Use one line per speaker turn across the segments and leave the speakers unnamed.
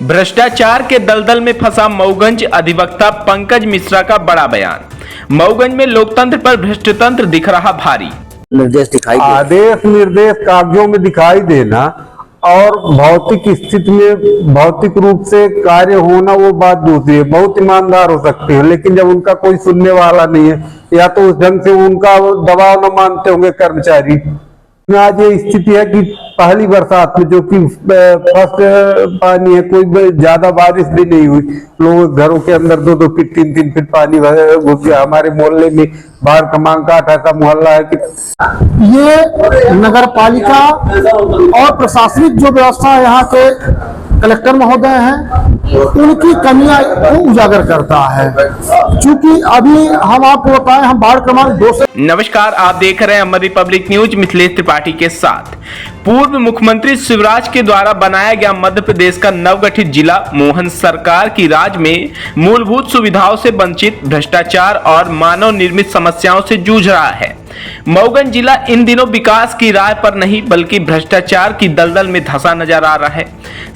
भ्रष्टाचार के दलदल में फंसा मऊगंज अधिवक्ता पंकज मिश्रा का बड़ा बयान। मऊगंज में लोकतंत्र पर भ्रष्टतंत्र दिख रहा भारी।
निर्देश दिखाई
आदेश निर्देश कागजों में दिखाई देना और भौतिक स्थिति में भौतिक रूप से कार्य होना वो बात दूसरी है। बहुत ईमानदार हो सकते हैं, लेकिन जब उनका कोई सुनने वाला नहीं है या तो उस ढंग से उनका दबाव न मानते होंगे कर्मचारी। आज ये स्थिति है कि पहली बरसात में जो कि फर्स्ट पानी है, कोई ज्यादा बारिश भी नहीं हुई, लोग घरों के अंदर 2-2 फीट 3-3 फीट पानी घुस गया। हमारे मोहल्ले में बाढ़ क्रमांक 8 ऐसा मोहल्ला है कि
ये नगर पालिका और प्रशासनिक जो व्यवस्था यहाँ के कलेक्टर महोदय हैं उनकी कमियां को उजागर करता है। क्योंकि अभी हम आपको बताएं, हम बाढ़ क्रमांक 2 से।
नमस्कार, आप देख रहे हैं अमर रिपब्लिक न्यूज मिथिलेश त्रिपाठी के साथ। पूर्व मुख्यमंत्री शिवराज के द्वारा बनाया गया मध्य प्रदेश का नवगठित जिला मोहन सरकार की राज में मूलभूत सुविधाओं से वंचित, भ्रष्टाचार और मानव निर्मित समस्याओं से जूझ रहा है। मऊगंज जिला इन दिनों विकास की राह पर नहीं बल्कि भ्रष्टाचार की दलदल में धंसा नजर आ रहा है।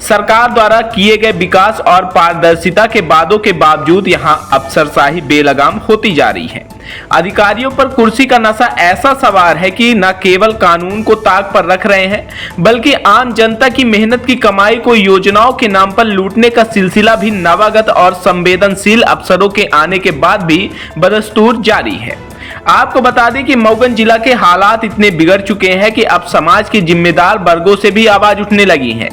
सरकार द्वारा किए गए विकास और पारदर्शिता के वादों के बावजूद यहां अफसरशाही बेलगाम होती जा रही है। अधिकारियों पर कुर्सी का नशा ऐसा सवार है कि न केवल कानून को ताक पर रख रहे हैं बल्कि आम जनता की मेहनत की कमाई को योजनाओं के नाम पर लूटने का सिलसिला भी नवागत और संवेदनशील अफसरों के आने के बाद भी बदस्तूर जारी है। आपको बता दें कि मऊगंज जिला के हालात इतने बिगड़ चुके हैं कि अब समाज के जिम्मेदार वर्गों से भी आवाज उठने लगी है।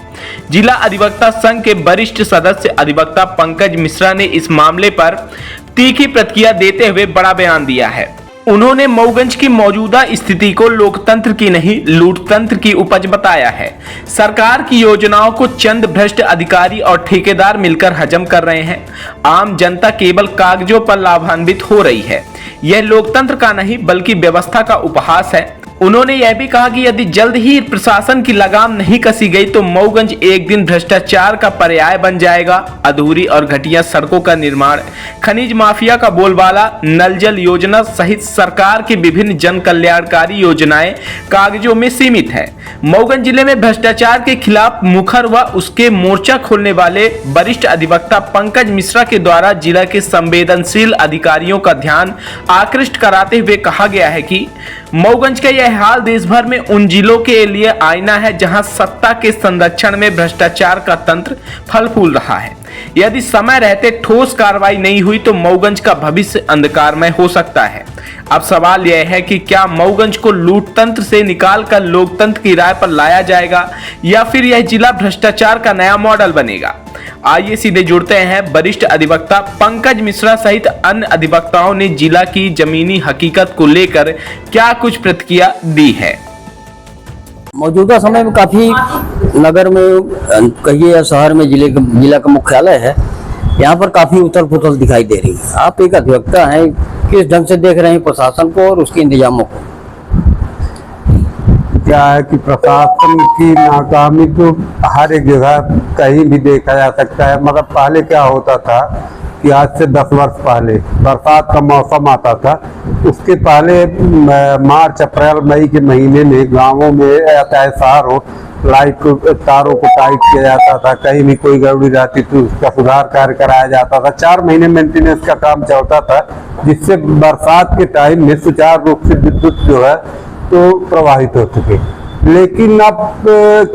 जिला अधिवक्ता संघ के वरिष्ठ सदस्य अधिवक्ता पंकज मिश्रा ने इस मामले पर तीखी प्रतिक्रिया देते हुए बड़ा बयान दिया है। उन्होंने मऊगंज की मौजूदा स्थिति को लोकतंत्र की नहीं लूटतंत्र की उपज बताया है। सरकार की योजनाओं को चंद भ्रष्ट अधिकारी और ठेकेदार मिलकर हजम कर रहे हैं। आम जनता केवल कागजों पर लाभान्वित हो रही है। यह लोकतंत्र का नहीं बल्कि व्यवस्था का उपहास है। उन्होंने यह भी कहा कि यदि जल्द ही प्रशासन की लगाम नहीं कसी गई तो मऊगंज एक दिन भ्रष्टाचार का पर्याय बन जाएगा। अधूरी और घटिया सड़कों का निर्माण, खनिज माफिया का बोलबाला, नल जल योजना सहित सरकार की विभिन्न जन कल्याणकारी योजनाएं कागजों में सीमित है। मऊगंज जिले में भ्रष्टाचार के खिलाफ मुखर व उसके मोर्चा खोलने वाले वरिष्ठ अधिवक्ता पंकज मिश्रा के द्वारा जिला के संवेदनशील अधिकारियों का ध्यान आकृष्ट कराते हुए कहा गया है कि मऊगंज का यह हाल देश भर में उन जिलों के लिए आईना है जहां सत्ता के संरक्षण में भ्रष्टाचार का तंत्र फल फूल रहा है। यदि समय रहते ठोस कार्रवाई नहीं हुई तो मऊगंज का भविष्य अंधकारमय हो सकता है। अब सवाल यह है कि क्या मऊगंज को लूटतंत्र से निकालकर लोकतंत्र की राह पर लाया जाएगा या फिर यह जिला भ्रष्टाचार का नया मॉडल बनेगा। आइए सीधे जुड़ते हैं वरिष्ठ अधिवक्ता पंकज मिश्रा सहित अन्य अधिवक्ताओं ने जिला की जमीनी हकीकत को लेकर क्या कुछ प्रतिक्रिया दी है।
मौजूदा समय में काफी नगर में कहिए या शहर में जिला का मुख्यालय है, यहाँ पर काफी उथल पुथल दिखाई दे रही है। आप एक अधिवक्ता हैं, किस ढंग से देख रहे हैं प्रशासन को और उसके इंतजामों को?
क्या है कि प्रशासन की नाकामी तो हर एक जगह कहीं भी देखा जा सकता है। मतलब पहले क्या होता था कि आज से 10 वर्ष पहले बरसात का मौसम आता था, उसके पहले मार्च अप्रैल मई के महीने में गांवों में चाहे शहर हो, लाइट को तारों को टाइट किया जाता था। कहीं भी कोई गड़बड़ी रहती तो उसका सुधार कार्य कराया जाता था। 4 महीने मेंटेनेंस का काम चलता था, जिससे बरसात के टाइम में सुचारू रूप से विद्युत जो है तो प्रवाहित हो सके। लेकिन अब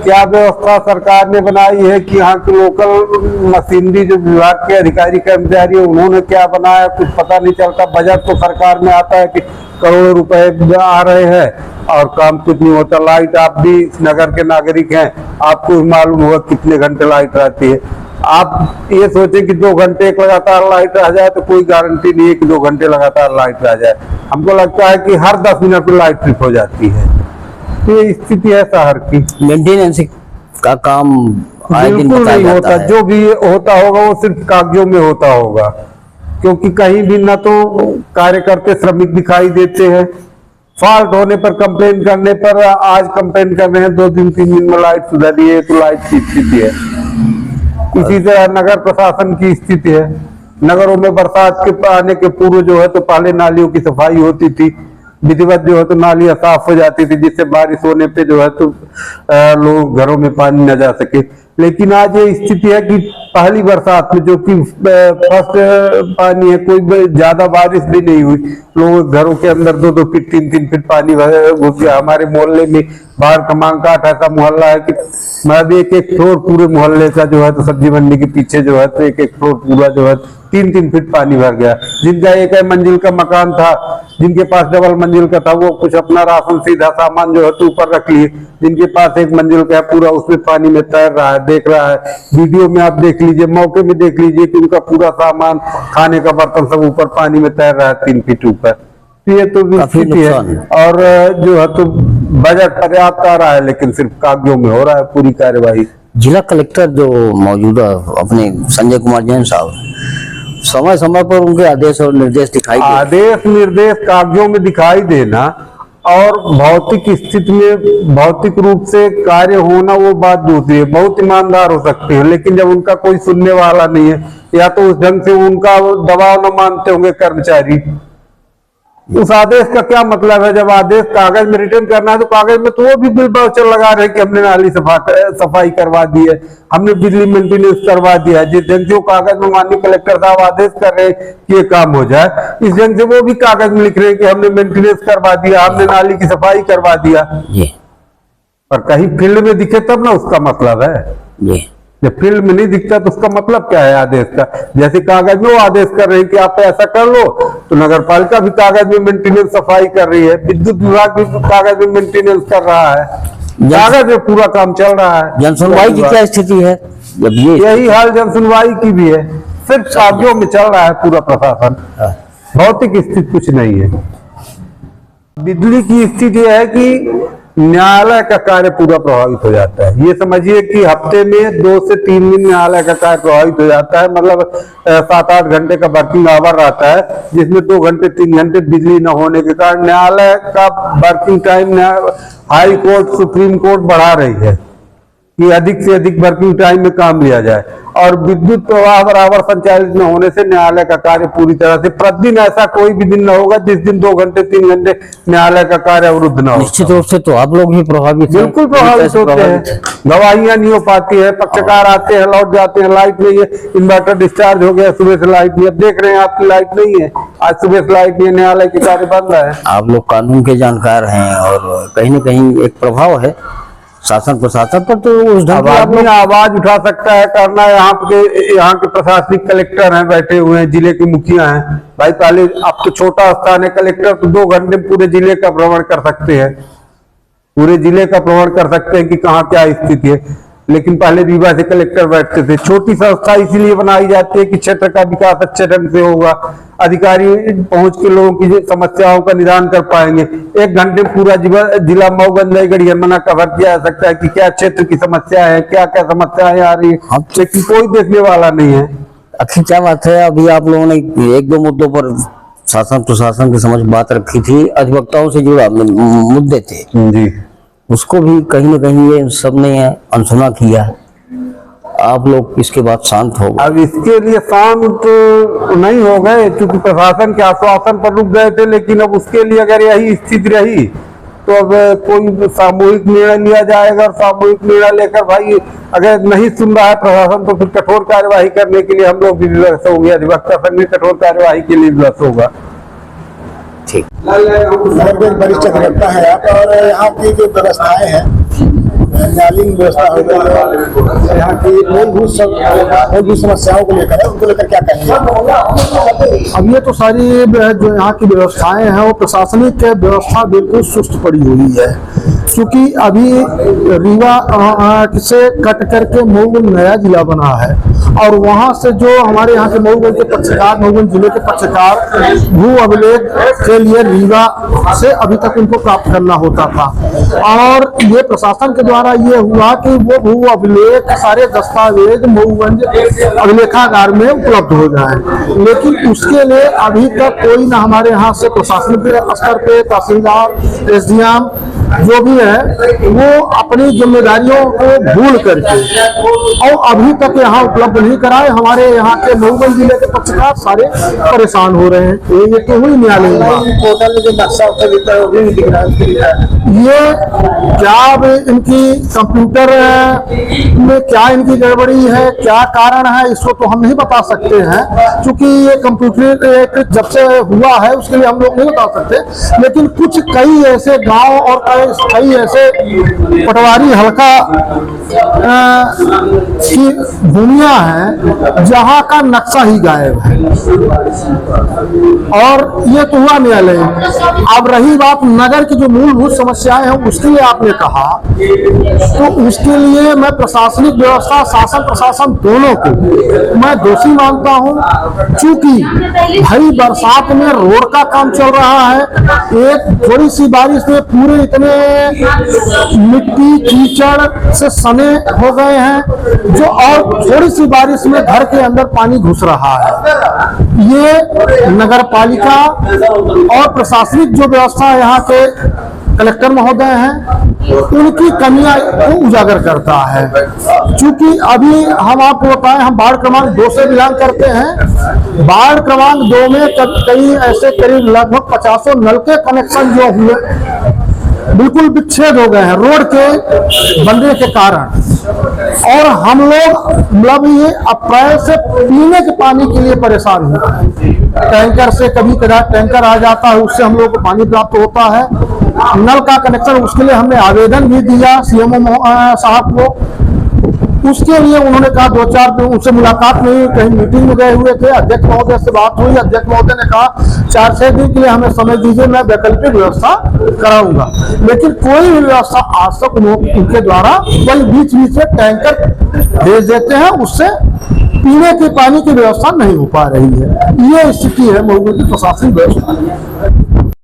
क्या व्यवस्था सरकार ने बनाई है कि यहाँ के लोकल मशीनरी जो विभाग के अधिकारी कर्मचारी है उन्होंने क्या बनाया कुछ पता नहीं चलता। बजट तो सरकार में आता है कि करोड़ों रुपए आ रहे हैं और काम कुछ नहीं होता। लाइट, आप भी इस नगर के नागरिक हैं, आपको मालूम होगा कितने घंटे लाइट रहती है। आप ये सोचें कि 2 घंटे एक लगातार लाइट रह जाए तो कोई गारंटी नहीं है कि 2 घंटे लगातार लाइट रह जाए। हमको लगता है कि हर 10 मिनट में लाइट ट्रिप हो जाती है। ये स्थिति है शहर की।
मेंटेनेंस का काम
बिल्कुल नहीं होता, जो भी होता होगा वो सिर्फ कागजों में होता होगा, क्योंकि कहीं भी ना तो कार्यकर्ता श्रमिक दिखाई देते हैं। फॉल्ट होने पर कंप्लेन करने पर आज कंप्लेन कर रहे हैं, 2 दिन 3 दिन में लाइट सुधरी है तो लाइट की स्थिति है। इसी तरह नगर प्रशासन की स्थिति है। नगरों में बरसात के आने के पूर्व जो है तो पहले नालियों की सफाई होती थी, विधिवत जो है तो नालियां साफ हो जाती थी, जिससे बारिश होने पे जो है तो लोग घरों में पानी न जा सके। लेकिन आज ये स्थिति है कि पहली बरसात में, जो कि फर्स्ट पानी है, कोई ज्यादा बारिश भी नहीं हुई, लोग घरों के अंदर 2-2 फीट 3-3 फीट पानी घुस गया। हमारे मोहल्ले में बाहर कमांकाट ऐसा मोहल्ला है कि मतलब एक फ्लोर पूरे मोहल्ले का जो है तो सब्जी मंडी के पीछे जो है तो एक फ्लोर पूरा जो है 3-3 फीट पानी भर गया। जिनका एक मंजिल का मकान था, जिनके पास डबल मंजिल का था, वो कुछ अपना राशन सीधा सामान जो है तो ऊपर रख लिए। जिनके पास एक मंजिल का है, पूरा उसमें पानी में तैर रहा है, देख रहा है। वीडियो में आप देख लीजिए, मौके में देख लीजिए कि उनका पूरा सामान, खाने का बर्तन सब ऊपर पानी में तैर रहा है 3 फीट ऊपर। ये तो स्थिति है। और जो है तो बजट पर्याप्त आ रहा है, लेकिन सिर्फ कागजों में हो रहा है पूरी कार्यवाही।
जिला कलेक्टर जो मौजूदा अपने संजय कुमार जैन साहब, समय समय पर उनके आदेश और निर्देश दिखाई देते।
आदेश निर्देश कागजों में दिखाई देना और भौतिक स्थिति में भौतिक रूप से कार्य होना वो बात दूसरी है। बहुत ईमानदार हो सकते हैं, लेकिन जब उनका कोई सुनने वाला नहीं है, या तो उस ढंग से उनका दबाव न मानते होंगे कर्मचारी, उस आदेश का क्या मतलब है? जब आदेश कागज में रिटर्न करना है तो कागज में तो वो भी बिल वाउचर लगा रहे हैं कि हमने नाली सफाई करवा दी है, हमने बिजली मेंटेनेंस करवा दिया है। जिस ढंग से वो कागज में माननीय कलेक्टर साहब आदेश कर रहे हैं कि ये काम हो जाए, इस ढंग से वो भी कागज में लिख रहे हैं कि हमने मेंटेनेंस करवा दिया, हमने नाली की सफाई करवा दिया। पर कहीं फील्ड में दिखे तब ना उसका मतलब है। जब फील्ड में नहीं दिखता तो उसका मतलब क्या है आदेश का? जैसे कागज में वो आदेश कर रहे हैं कि आप ऐसा कर लो, तो नगर पालिका भी कागज में मेंटेनेंस सफाई कर रही है, विद्युत विभाग भी कागज में मेंटेनेंस कर रहा है, कागज में पूरा काम चल रहा है।
जनसुनवाई की क्या स्थिति है? जब
यही हाल जनसुनवाई की भी है, सिर्फ कागजों में चल रहा है पूरा प्रशासन, भौतिक स्थिति कुछ नहीं है। बिजली की स्थिति है कि न्यायालय का कार्य पूरा प्रभावित हो जाता है। ये समझिए कि हफ्ते में 2 से 3 दिन न्यायालय का कार्य प्रभावित हो जाता है। मतलब 7-8 घंटे का वर्किंग आवर रहता है, जिसमें 2 घंटे 3 घंटे बिजली न होने के कारण न्यायालय का working time high court supreme court बढ़ा रही है कि अधिक से अधिक वर्किंग टाइम में काम लिया जाए। और विद्युत प्रवाह बराबर संचालित न होने से न्यायालय का कार्य पूरी तरह से, प्रतिदिन ऐसा कोई भी दिन न होगा जिस दिन 2 घंटे 3 घंटे न्यायालय का कार्य अवरुद्ध न हो।
निश्चित रूप से तो आप लोग भी प्रभावित,
बिल्कुल प्रभावित होते हैं। गवाहियां नहीं हो पाती है, पक्षकार आते हैं लौट जाते हैं, लाइट नहीं है, इन्वर्टर डिस्चार्ज हो गया, सुबह से लाइट नहीं है। देख रहे हैं आपकी लाइट नहीं है, आज सुबह से लाइट नहीं है, न्यायालय के कार्य बंद है।
आप लोग कानून के जानकार हैं और कहीं न कहीं एक प्रभाव है शासन प्रशासन पर, तो उस ढंग
आदमी आवाज उठा सकता है, करना है। यहाँ के प्रशासनिक कलेक्टर हैं, बैठे हुए हैं, जिले के मुखिया हैं। भाई पहले अब तो छोटा स्थान है, कलेक्टर तो 2 घंटे में पूरे जिले का भ्रमण कर सकते हैं, पूरे जिले का भ्रमण कर सकते हैं कि कहाँ क्या स्थिति है। लेकिन पहले रीवा से कलेक्टर बैठते थे। छोटी संस्था इसीलिए बनाई जाती है कि क्षेत्र का विकास अच्छे ढंग से होगा, अधिकारी पहुंच के लोगों की समस्याओं का निदान कर पाएंगे। 1 घंटे पूरा जिला मऊगंज नईगढ़ हरमना कवर किया जा सकता है कि क्या क्षेत्र की समस्या है, क्या क्या समस्याएं आ रही है, लेकिन कोई देखने वाला नहीं है।
आखिर क्या बात है? अभी आप लोगों ने 1-2 मुद्दों पर शासन प्रशासन के समझ बात रखी थी, अधिवक्ताओं से जुड़ा मुद्दे थे
जी,
उसको भी कहीं न कहीं ये सबने अनसुना किया। आप लोग इसके बाद शांत हो गए?
अब इसके लिए शांत तो नहीं हो गए, क्योंकि प्रशासन के आश्वासन पर रुक गए थे। लेकिन अब उसके लिए अगर यही स्थिति रही तो अब कोई सामूहिक निर्णय लिया जाएगा, और सामूहिक निर्णय लेकर भाई अगर नहीं सुन रहा है प्रशासन तो फिर कठोर कार्यवाही करने के लिए हम लोग भी विवश होंगे, अधिवक्ता संघ भी कठोर कार्यवाही के लिए विवश होगा।
ठीक।
वरिष्ठ अधिवक्ता है आप, और यहाँ की जो व्यवस्थाएं हैं, न्यायालयीन व्यवस्था हो गई, यहाँ की मूलभूत समस्याओं को लेकर है, उनको लेकर क्या कहेंगे? अब ये तो सारी जो यहाँ की व्यवस्थाएं हैं वो प्रशासनिक व्यवस्था बिल्कुल सुस्त पड़ी हुई है। क्योंकि अभी रीवा से कट करके मऊगंज नया जिला बना है, और वहाँ से जो हमारे यहाँ के मऊगंज के पक्षकार, मऊगंज जिले के पक्षकार भू अभिलेख के लिए रीवा से अभी तक उनको प्राप्त करना होता था। और ये प्रशासन के द्वारा ये हुआ कि वो भू अभिलेख सारे दस्तावेज मऊगंज अभिलेखागार में उपलब्ध हो जाए, लेकिन उसके लिए अभी तक कोई ना हमारे यहाँ से प्रशासनिक स्तर पे तहसीलदार, SDM जो भी है वो अपनी जिम्मेदारियों को भूल करके और अभी तक यहाँ उपलब्ध नहीं कराए। हमारे यहाँ के मऊगन जिले के पक्षकार सारे परेशान हो रहे हैं। ये तो हुई न्यायालय पोर्टल में जो नक्शा होता है वो भी नहीं दिख रहा है। ये क्या अब इनकी कंप्यूटर में क्या इनकी गड़बड़ी है, क्या कारण है, इसको तो हम नहीं बता सकते हैं, क्योंकि ये कंप्यूटर जब से हुआ है उसके लिए हम लोग नहीं बता सकते। लेकिन कुछ कई ऐसे गांव और कई ऐसे पटवारी हल्का की भूमियां हैं जहां का नक्शा ही गायब है, और ये तो हुआ न्यायालय। अब रही बात नगर की जो मूलभूत समस्याएं हैं उसके लिए आपने कहा, तो उसके लिए मैं प्रशासनिक व्यवस्था, शासन प्रशासन दोनों को मैं दोषी मानता हूं। चूंकि भाई बरसात में रोड का काम चल रहा है, एक थोड़ी सी बारिश में पूरे इतने मिट्टी कीचड़ से सने हो गए हैं, जो और थोड़ी सी बारिश में घर के अंदर पानी घुस रहा है। ये नगर पालिका और प्रशासनिक जो व्यवस्था यहाँ के कलेक्टर महोदय हैं उनकी कमियां को उजागर करता है। चूंकि अभी हम आपको बताएं, हम वार्ड क्रमांक 2 से बिलोंग करते हैं। वार्ड क्रमांक 2 में कई ऐसे करीब लगभग 50 नल के कनेक्शन जो हुए बिल्कुल विच्छेद हो गए हैं रोड के बनने के कारण, और हम लोग मतलब ये अप्रैल से पीने के पानी के लिए परेशान हुए हैं। टैंकर से कभी कदार टैंकर आ जाता है, उससे हम लोग को पानी प्राप्त होता है। नल का कनेक्शन, उसके लिए हमने आवेदन भी दिया सीएमओ साहब को। उसके लिए उन्होंने कहा 2-4 दिन उनसे मुलाकात नहीं, कहीं मीटिंग में गए हुए थे। अध्यक्ष महोदय से बात हुई, अध्यक्ष महोदय ने कहा 4-6 दिन के लिए हमें समय दीजिए, मैं वैकल्पिक व्यवस्था कराऊंगा। लेकिन कोई भी व्यवस्था आज तक उनके द्वारा कई बीच बीच में टैंकर भेज देते हैं, उससे पीने के पानी की व्यवस्था नहीं हो पा रही है। ये स्थिति है मऊ की प्रशासनिक व्यवस्था।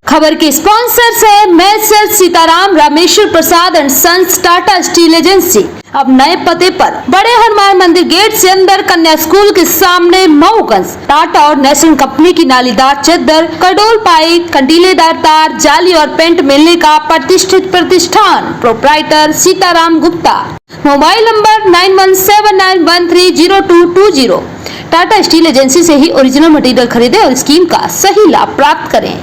खबर के स्पॉन्सर्स है messrs Sitaram Rameshwar Prasad and sons Tata steel agency. अब नए पते पर बड़े हनुमान मंदिर गेट से अंदर कन्या स्कूल के सामने मऊगंज। टाटा और नेशन कंपनी की नालीदार चद्दर, कडोल पाइप, कंडीलेदार तार, जाली और पेंट मिलने का प्रतिष्ठित प्रतिष्ठान। Proprietor Sitaram Gupta. Mobile number 9179130220। Tata steel agency से ही ओरिजिनल मटेरियल खरीदें और स्कीम का सही लाभ प्राप्त करें।